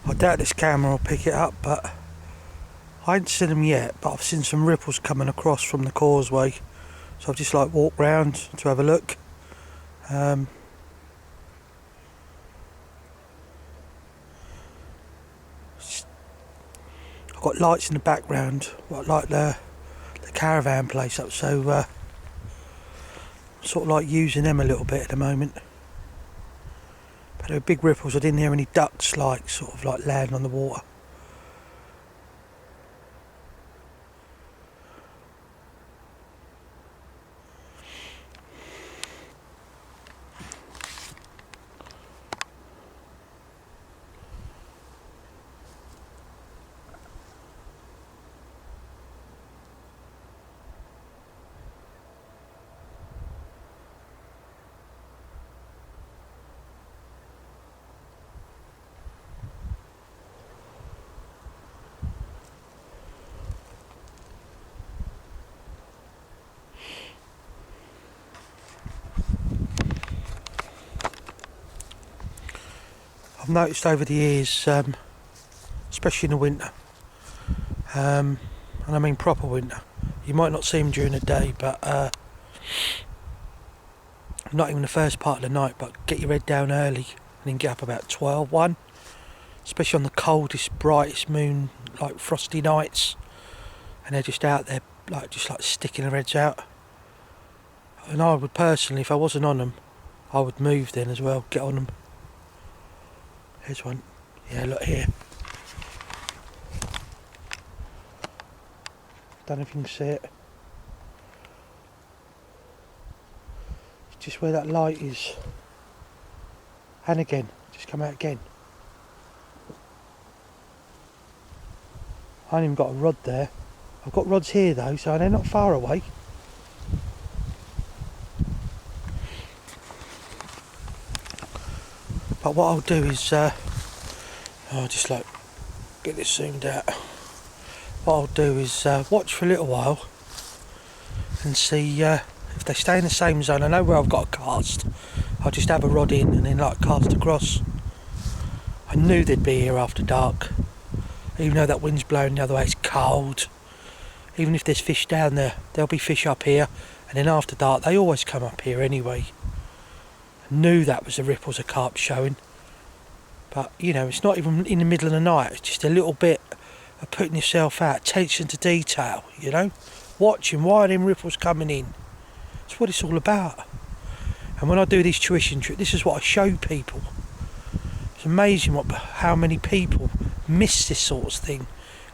I doubt this camera will pick it up, but I ain't seen them yet, but I've seen some ripples coming across from the causeway, so I've just like walked round to have a look. I've got lights in the background, like the caravan place up, so sort of like using them a little bit at the moment. But there were big ripples. I didn't hear any ducks like sort of like land on the water. I've noticed over the years, especially in the winter, and I mean proper winter, you might not see them during the day, but not even the first part of the night, but get your head down early and then get up about 12, 1, especially on the coldest, brightest moon, like frosty nights, and they're just out there, just sticking their heads out. And I would personally, if I wasn't on them, I would move then as well, get on them. Here's one. Yeah, look here. Don't know if you can see it. It's just where that light is. And again, just come out again. I ain't even got a rod there. I've got rods here though, so they're not far away. But what I'll do is, I'll just get this zoomed out. What I'll do is watch for a little while and see if they stay in the same zone. I know where I've got a cast. I'll just have a rod in and then cast across. I knew they'd be here after dark. Even though that wind's blowing the other way, it's cold. Even if there's fish down there, there'll be fish up here. And then after dark, they always come up here anyway. Knew that was the ripples of carp showing, but it's not even in the middle of the night. It's just a little bit of putting yourself out, attention to detail, watching why are them ripples coming in. That's what it's all about. And when I do these tuition trips, this is what I show people. It's amazing how many people miss this sort of thing.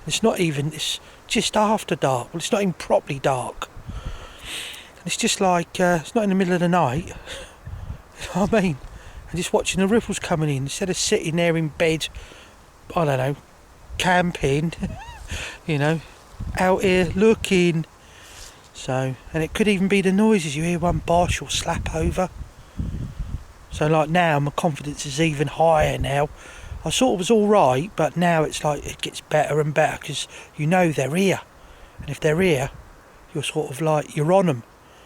It's just after dark. Well, it's not even properly dark. It's just it's not in the middle of the night. You know what I mean? And just watching the ripples coming in instead of sitting there in bed, I don't know, camping, out here looking. So, and it could even be the noises. You hear one Bosch or slap over. So now my confidence is even higher now. I sort of was alright, but now it's it gets better and better because they're here. And if they're here, you're sort of you're on them.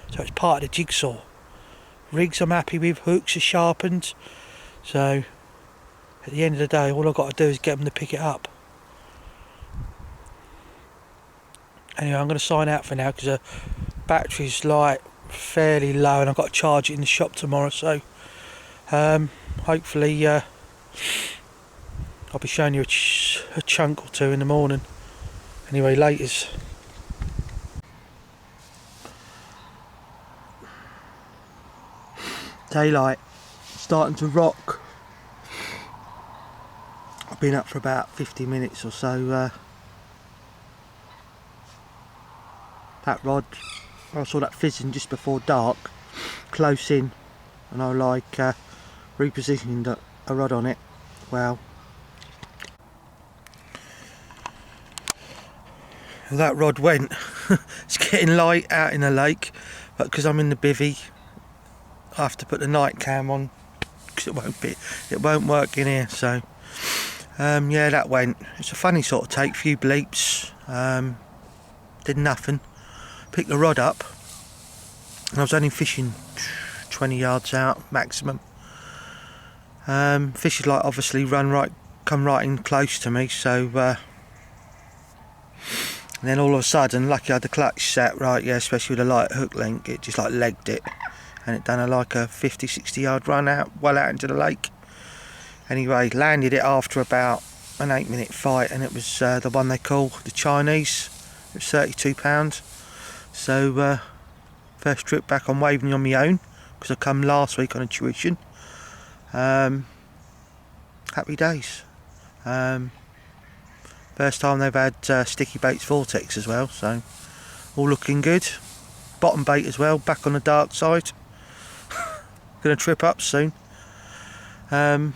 So it's part of the jigsaw. Rigs I'm happy with, hooks are sharpened, so at the end of the day all I've got to do is get them to pick it up. Anyway, I'm going to sign out for now because the battery's fairly low and I've got to charge it in the shop tomorrow, so hopefully I'll be showing you a chunk or two in the morning. Anyway, laters. Daylight, starting to rock. I've been up for about 50 minutes or so. That rod, I saw that fizzing just before dark, close in, and I repositioned a rod on it. Wow. That rod went. It's getting light out in the lake, but because I'm in the bivvy, I have to put the night cam on because it won't work in here. So yeah, that went. It's a funny sort of take, few bleeps, did nothing. Picked the rod up and I was only fishing 20 yards out maximum. Fish is obviously run right come right in close to me, so and then all of a sudden, lucky I had the clutch set right, yeah, especially with a light hook link, it just like legged it, and it done like a 50-60 yard run out, well out into the lake. Anyway, landed it after about an 8-minute fight, and it was the one they call the Chinese. It was £32. So first trip back on Waveney on my own, because I come last week on a tuition. Happy days. First time they've had sticky baits vortex as well, so all looking good. Bottom bait as well, back on the dark side. Gonna trip up soon. The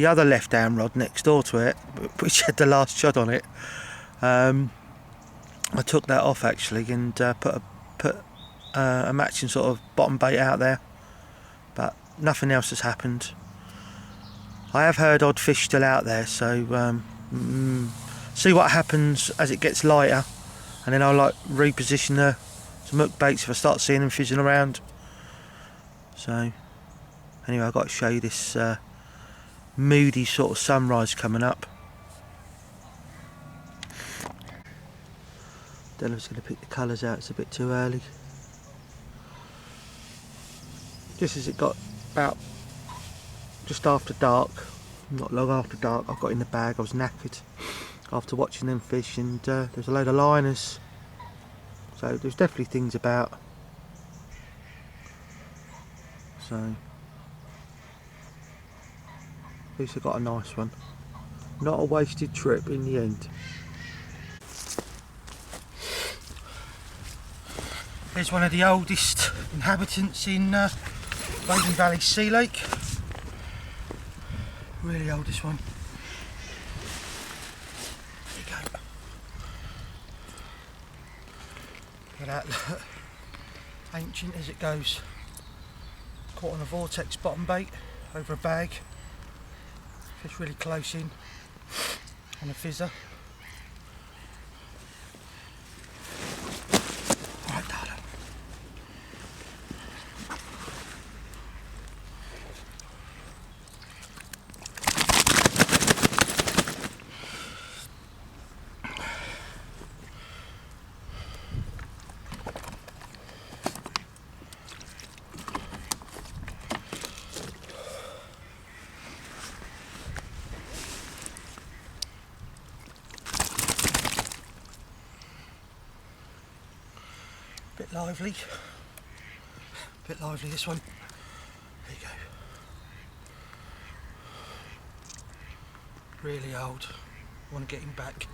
other left hand rod next door to it, which had the last shot on it, I took that off actually and put a matching sort of bottom bait out there, but nothing else has happened. I have heard odd fish still out there, so see what happens as it gets lighter, and then I'll like reposition some hook baits if I start seeing them fizzing around. So anyway, I've got to show you this moody sort of sunrise coming up. Don't know if it's going to pick the colours out, it's a bit too early. Just as it got about just after dark, not long after dark, I got in the bag. I was knackered after watching them fish, and there's a load of liners, so there's definitely things about. So at least I got a nice one. Not a wasted trip in the end. Here's one of the oldest inhabitants in Waveney Valley Sea Lake. Really old, this one. There you go. Look at that. Ancient as it goes. Caught on a vortex bottom bait over a bag. Fish really close in on a fizzer. Alright, darling. Bit lively this one. There you go. Really old. I want to get him back.